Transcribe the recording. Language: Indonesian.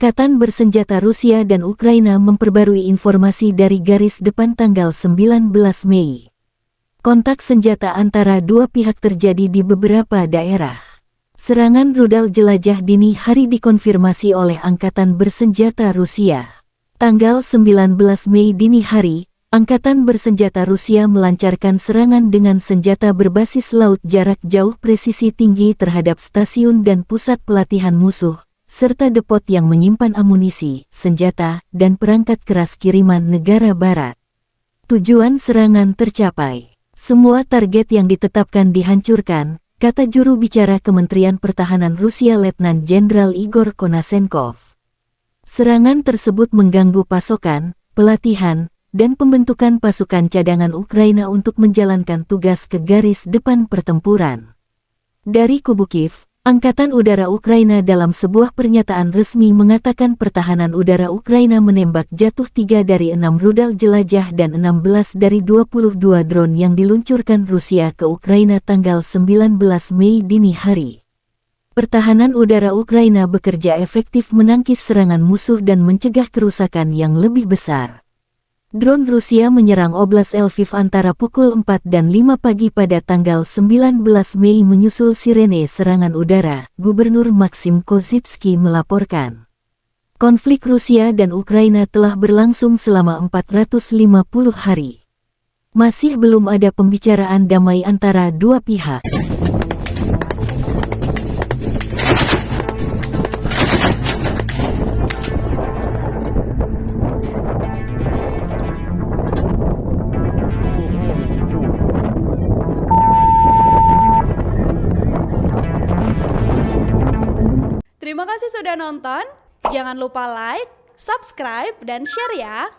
Angkatan bersenjata Rusia dan Ukraina memperbarui informasi dari garis depan tanggal 19 Mei. Kontak senjata antara dua pihak terjadi di beberapa daerah. Serangan rudal jelajah dini hari dikonfirmasi oleh Angkatan bersenjata Rusia. Tanggal 19 Mei dini hari, Angkatan bersenjata Rusia melancarkan serangan dengan senjata berbasis laut jarak jauh presisi tinggi terhadap stasiun dan pusat pelatihan musuh, serta depot yang menyimpan amunisi, senjata, dan perangkat keras kiriman negara barat. Tujuan serangan tercapai. Semua target yang ditetapkan dihancurkan, kata juru bicara Kementerian Pertahanan Rusia Letnan Jenderal Igor Konasenkov. Serangan tersebut mengganggu pasokan, pelatihan, dan pembentukan pasukan cadangan Ukraina untuk menjalankan tugas ke garis depan pertempuran. Dari kubu Kiev, Angkatan Udara Ukraina dalam sebuah pernyataan resmi mengatakan pertahanan udara Ukraina menembak jatuh 3 dari 6 rudal jelajah dan 16 dari 22 drone yang diluncurkan Rusia ke Ukraina tanggal 19 Mei dini hari. Pertahanan udara Ukraina bekerja efektif menangkis serangan musuh dan mencegah kerusakan yang lebih besar. Drone Rusia menyerang Oblast Lviv antara pukul 4 dan 5 pagi pada tanggal 19 Mei menyusul sirene serangan udara, Gubernur Maxim Kozytsky melaporkan. Konflik Rusia dan Ukraina telah berlangsung selama 450 hari. Masih belum ada pembicaraan damai antara dua pihak. Terima kasih sudah nonton. Jangan lupa like, subscribe, dan share ya.